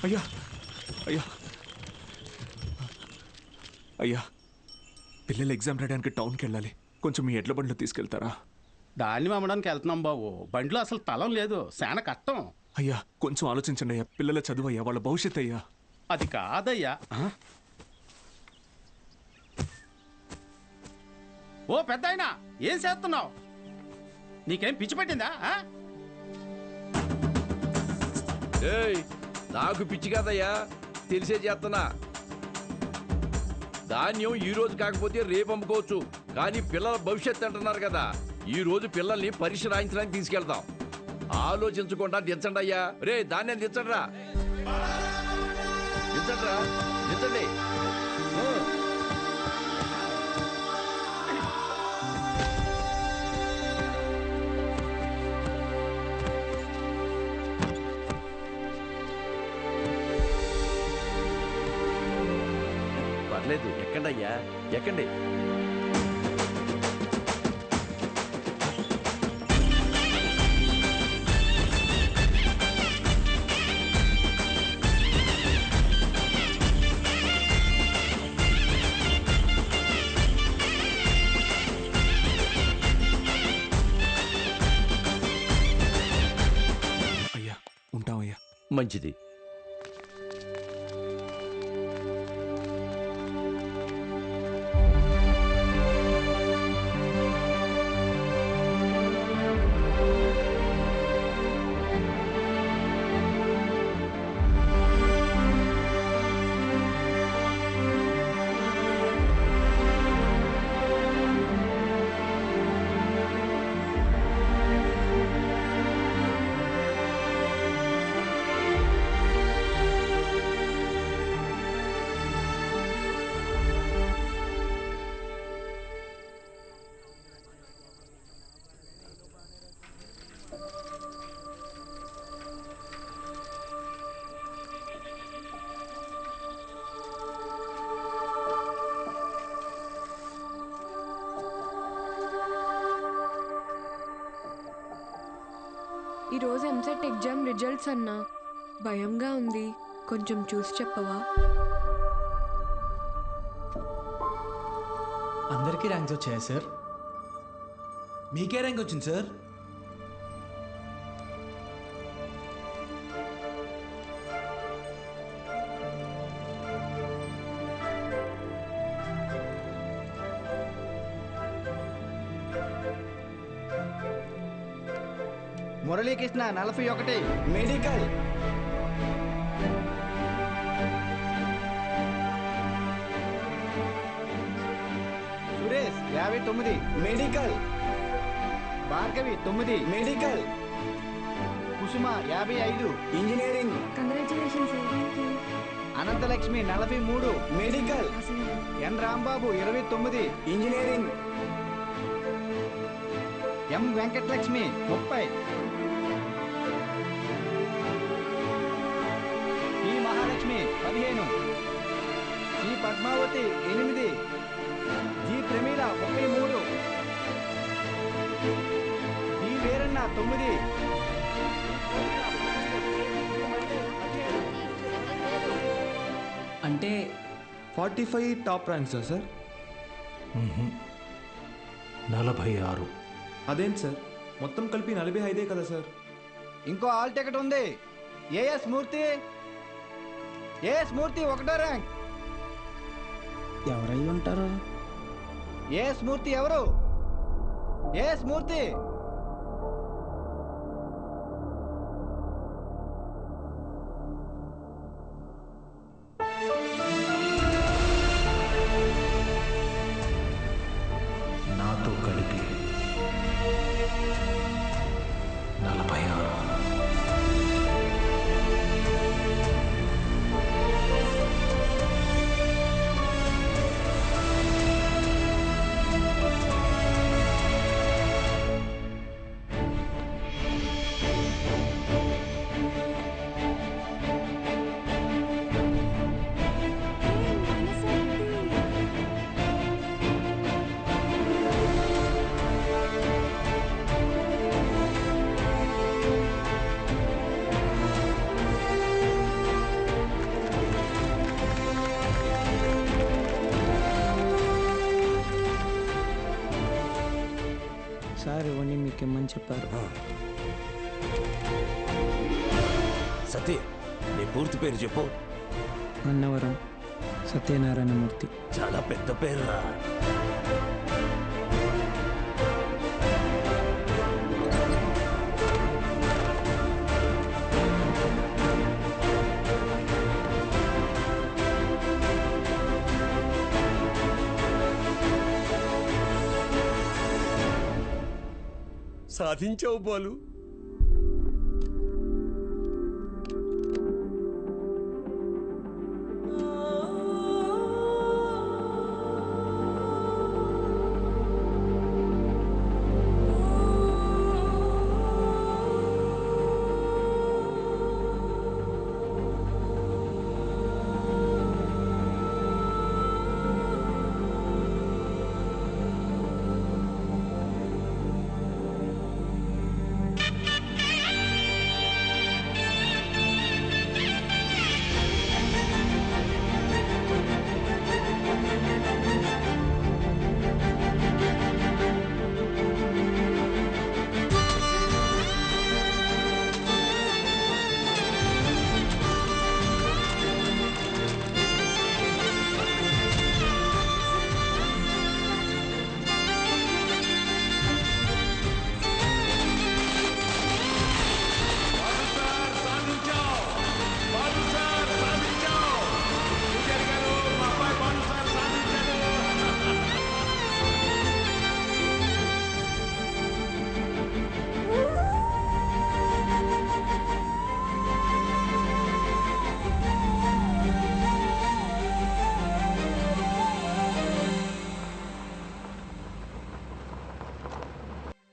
అయ్యా అయ్యా అయ్యా పిల్లలు ఎగ్జామ్ రాయడానికి టౌన్కి వెళ్ళాలి. కొంచెం మీ ఎడ్ల బండిలో తీసుకెళ్తారా? ధాన్యం అమ్మడానికి వెళ్తున్నాం బాబు. బండిలో అసలు తలం లేదు, శాన కష్టం. అయ్యా కొంచెం ఆలోచించండి అయ్యా. పిల్లల చదువు అయ్యా, వాళ్ళ భవిష్యత్ అయ్యా. అది కాదయ్యా. ఓ పెద్దాయనా, ఏం చేస్తున్నావు? నీకేం పిచ్చి పట్టిందా? నాకు పిచ్చి కాదయ్యా, తెలిసే చేస్తున్నా. ధాన్యం ఈ రోజు కాకపోతే రేపు అమ్ముకోవచ్చు, కానీ పిల్లల భవిష్యత్తు అంటున్నారు కదా. ఈ రోజు పిల్లల్ని పరీక్ష రాయించడానికి తీసుకెళ్తాం. ఆలోచించకుండా దించండి అయ్యా. రే ధాన్యం దించండి రా, దించండి రా, దించండి. పర్లేదు, ఎక్కండి అయ్యా, ఎక్కండి. అయ్యా ఉంటామయ్యా. మంచిది. ఈరోజు ఎంసెట్ ఎగ్జామ్ రిజల్ట్స్ అన్నా, భయంగా ఉంది, కొంచెం చూసి చెప్పవా? అందరికీ ర్యాంక్స్ వచ్చాయా సార్? మీకే ర్యాంక్ వచ్చింది sir? Muralikrishna 41 medical. Suresh 59 medical. Bhargavi 9 medical. Kusuma 55 engineering. Congratulations sir. Thank you. Ananthalakshmi 43 medical. N Rambabu 29 engineering. M Venkatalakshmi 30. E Mahalakshmi 15. C Padmavathi 8. G Pramila 33. D Veeranna 9. అంటే 45 టాప్ ర్యాంక్సా సార్? 46. అదేంటి సార్, మొత్తం కలిపి 45 కదా సార్? ఇంకో ఆల్ టికెట్ ఉంది. ఏఎస్ మూర్తి. ఏఎస్ మూర్తి 1వ ర్యాంక్. ఎవరై ఉంటారు? ఏఎస్ మూర్తి ఎవరు? ఏఎస్ మూర్తి. నాతో కలిపి 46. ఇమ్మని చెప్పారు. సతీ, నీ పూర్తి పేరు చెప్పు. అన్నవరం సత్యనారాయణమూర్తి. చాలా పెద్ద పేరురా. సాధించావు బాలు.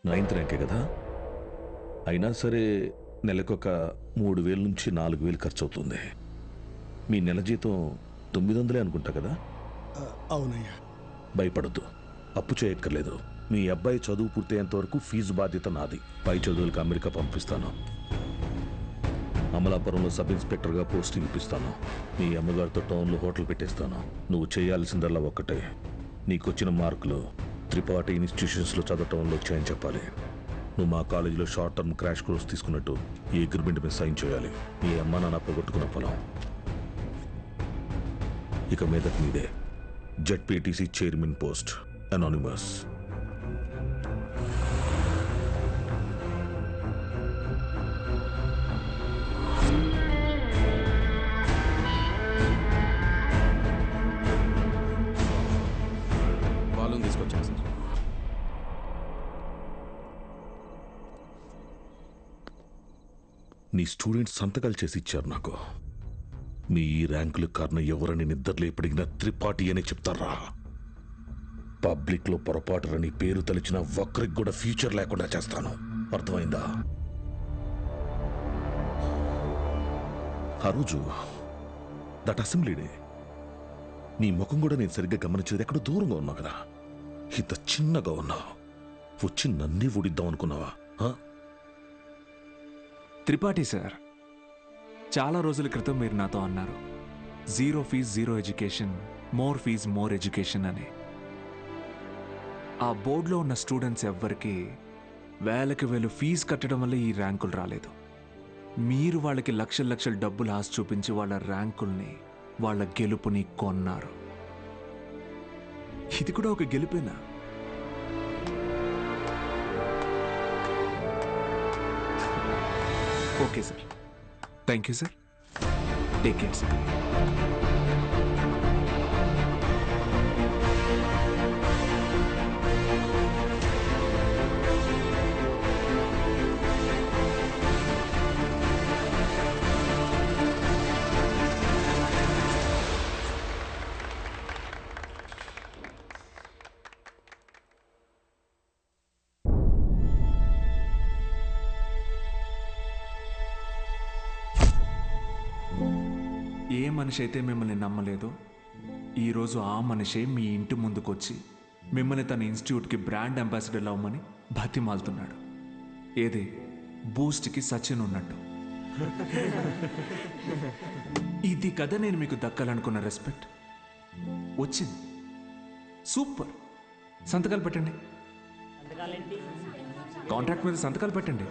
నైన్త్ ర్యాంకే కదా, అయినా సరే నెలకొక 3,000 నుంచి 4,000 ఖర్చు అవుతుంది. మీ నెల జీతం 900 అనుకుంటా కదా? అవునయ్యా. భయపడద్దు, అప్పు చేయక్కర్లేదు. మీ అబ్బాయి చదువు పూర్తయ్యేంత వరకు ఫీజు బాధ్యత నాది. పై చదువులకు అమెరికా పంపిస్తాను. అమలాపురంలో సబ్ ఇన్స్పెక్టర్గా పోస్టింగ్ ఇప్పిస్తాను. మీ అమ్మగారితో టౌన్లో హోటల్ పెట్టేస్తాను. నువ్వు చేయాల్సిందల్లా ఒక్కటే, నీకొచ్చిన మార్కులు త్రిపాఠి ఇన్స్టిట్యూషన్స్లో చదవటంలో వచ్చాయని చెప్పాలి. నువ్వు మా కాలేజీలో షార్ట్ టర్మ్ క్రాష్ కోర్స్ తీసుకున్నట్టు ఈ అగ్రిమెంట్ మీద సైన్ చేయాలి. మీ అమ్మ నాన్న పోగొట్టుకున్న పొలం ఇక మీదట మీదే. ZPTC chairman post, anonymous. Balloon తీసుకొచ్చాను సార్. నీ స్టూడెంట్స్ సంతకాలు చేసి ఇచ్చారు నాకు. మీ ఈ ర్యాంకుల కారణం ఎవరని నిద్రలేపడిగిన త్రిపాఠి అని చెప్తారా? పబ్లిక్లో పొరపాటురని పేరు తలిచిన ఒక్కరికి కూడా ఫ్యూచర్ లేకుండా చేస్తాను. అర్థమైందా? ఆ రోజు దట్ అసెంబ్లీ డే నీ ముఖం కూడా నేను సరిగ్గా గమనించేది ఎక్కడో దూరంగా ఉన్నావు కదా. ఇంత చిన్నగా ఉన్నావు. వచ్చి నన్నే ఊడిద్దాం అనుకున్నావా? త్రిపాఠి సార్, చాలా రోజుల క్రితం మీరు నాతో అన్నారు, 0 fees 0 education, more fees more education అని. ఆ బోర్డులో ఉన్న స్టూడెంట్స్ ఎవ్వరికి వేలకి వేలు ఫీజు కట్టడం వల్ల ఈ ర్యాంకులు రాలేదు. మీరు వాళ్ళకి లక్షల లక్షల డబ్బులు ఆశ చూపించి వాళ్ళ ర్యాంకుల్ని, వాళ్ళ గెలుపుని కొన్నారు. ఇది కూడా ఒక గెలుపేనా? Okay sir, thank you sir. Take care sir. ఏ మనిషి అయితే మిమ్మల్ని నమ్మలేదో, ఈరోజు ఆ మనిషే మీ ఇంటి ముందుకొచ్చి మిమ్మల్ని తన ఇన్స్టిట్యూట్కి బ్రాండ్ అంబాసిడర్ అవ్వమని బతిమాలుతున్నాడు. ఏదే బూస్ట్కి సచిన్ ఉన్నట్టు. ఇది కదా నేను మీకు దక్కాలనుకున్న రెస్పెక్ట్. వచ్చింది. సూపర్. సంతకాలు పెట్టండి. కాంట్రాక్ట్ మీద సంతకాలు పెట్టండి.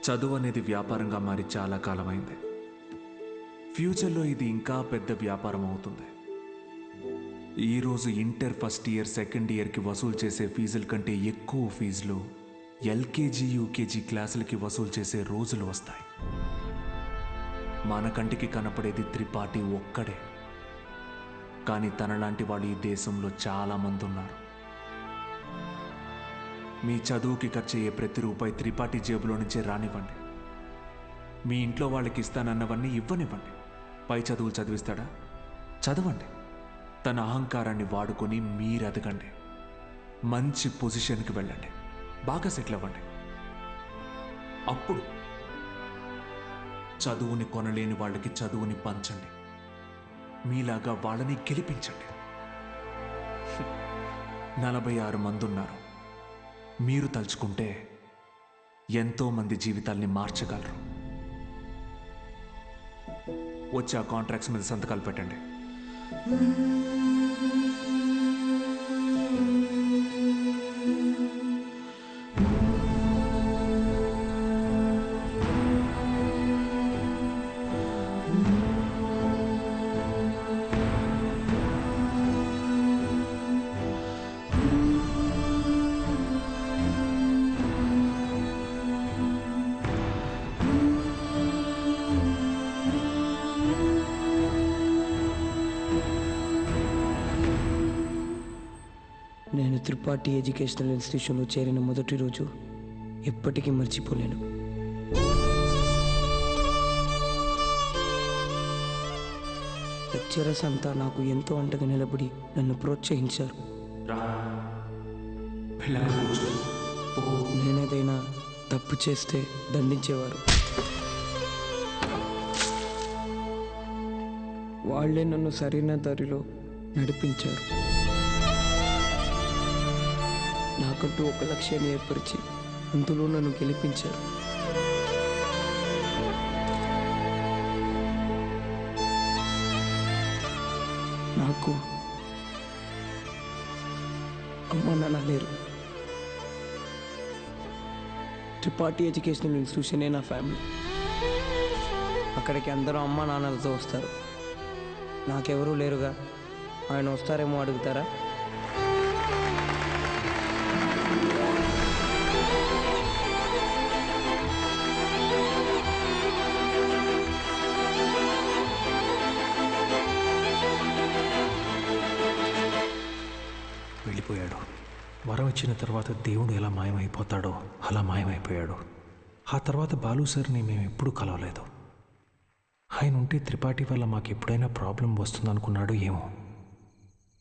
చదువు అనేది వ్యాపారంగా మారి చాలా కాలమైంది. ఫ్యూచర్లో ఇది ఇంకా పెద్ద వ్యాపారం అవుతుంది. ఈరోజు ఇంటర్ ఫస్ట్ ఇయర్ సెకండ్ ఇయర్కి వసూలు చేసే ఫీజుల కంటే ఎక్కువ ఫీజులు ఎల్కేజీ యూకేజీ క్లాసులకి వసూలు చేసే రోజులు వస్తాయి. మన కంటికి కనపడేది త్రిపాఠి ఒక్కడే, కానీ తనలాంటి వాళ్ళు ఈ దేశంలో చాలామంది ఉన్నారు. మీ చదువుకి ఖర్చయ్యే ప్రతి రూపాయి త్రిపాఠి జేబులో నుంచే రానివ్వండి. మీ ఇంట్లో వాళ్ళకి ఇస్తానన్నవన్నీ ఇవ్వనివ్వండి. పై చదువులు చదివిస్తాడా? చదవండి. తన అహంకారాన్ని వాడుకొని మీరు ఎదగండి. మంచి పొజిషన్కి వెళ్ళండి. బాగా సెటిల్ అవ్వండి. అప్పుడు చదువుని కొనలేని వాళ్ళకి చదువుని పంచండి. మీలాగా వాళ్ళని గెలిపించండి. 46 మంది ఉన్నారు. మీరు తలుచుకుంటే ఎంతో మంది జీవితాల్ని మార్చగలరు. వచ్చి ఆ కాంట్రాక్ట్స్ మీద సంతకాలు పెట్టండి. నేను త్రిపాఠి ఎడ్యుకేషనల్ ఇన్స్టిట్యూషన్లో చేరిన మొదటి రోజు ఎప్పటికీ మర్చిపోలేను. లెక్చరర్స్ అంతా నాకు ఎంతో అంటగా నిలబడి నన్ను ప్రోత్సహించారు. నేనేదైనా తప్పు చేస్తే దండించేవారు. వాళ్ళే నన్ను సరైన దారిలో నడిపించారు. నాకంటూ ఒక లక్ష్యాన్ని ఏర్పరిచి అందులో నన్ను గెలిపించారు. నాకు అమ్మ నాన్న లేరు. త్రిపాఠి ఎడ్యుకేషనల్ ఇన్స్టిట్యూషనే నా ఫ్యామిలీ. అక్కడికి అందరూ అమ్మ నాన్నలతో వస్తారు. నాకెవరూ లేరుగా. ఆయన వస్తారేమో అడుగుతారా? వెళ్ళిపోయాడు. వరం ఇచ్చిన తర్వాత దేవుడు ఎలా మాయమైపోతాడో అలా మాయమైపోయాడు. ఆ తర్వాత బాలు సార్ని మేము ఎప్పుడూ కలవలేదు. ఆయన ఉంటే త్రిపాఠి వల్ల మాకు ఎప్పుడైనా ప్రాబ్లం వస్తుందనుకున్నాడు ఏమో.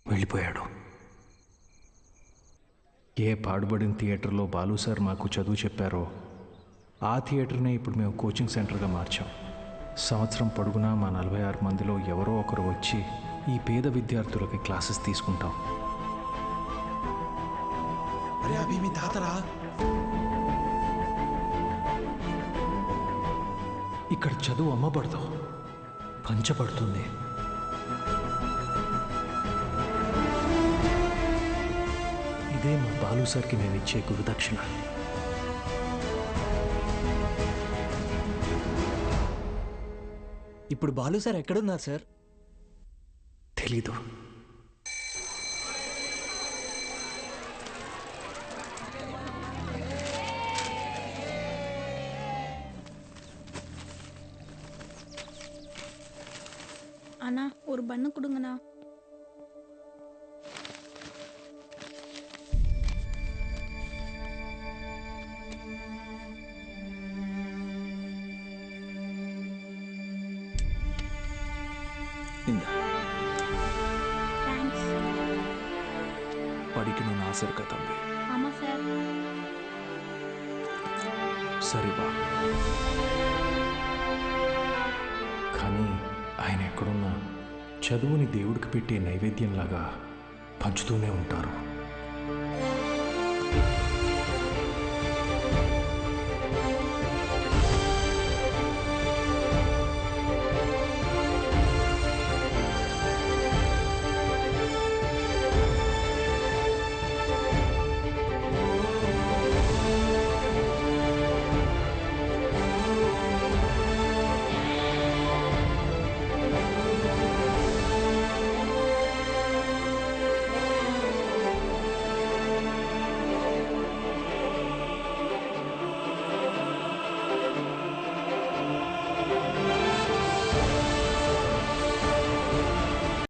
వెళ్ళిపోయాడు. ఏ పాడుబడిన థియేటర్లో బాలు సార్ మాకు చదువు చెప్పారో ఆ థియేటర్నే ఇప్పుడు మేము కోచింగ్ సెంటర్గా మార్చాం. సంవత్సరం పొడుగునా మా 46 మందిలో ఎవరో ఒకరు వచ్చి ఈ పేద విద్యార్థులకి క్లాసెస్ తీసుకుంటాం. అరే అభి మీ తాతరా? ఇక్కడ చదువు అమ్మబడదు, పంచబడుతుంది. ఇదే మా బాలు సార్కి మేము ఇచ్చే గురుదక్షిణ. ఇప్పుడు బాలు సార్ ఎక్కడున్నారు సార్? తెలీదు. அண்ணா ஒரு பண்ணு கொடுங்கண்ணா. படிக்கணும்னு ஆசை இருக்கா தம்பி? ஆமா சார். சரிப்பா. కానీ ఆయన ఎక్కడున్నా చదువుని దేవుడికి పెట్టే నైవేద్యంలాగా పంచుతూనే ఉంటారు.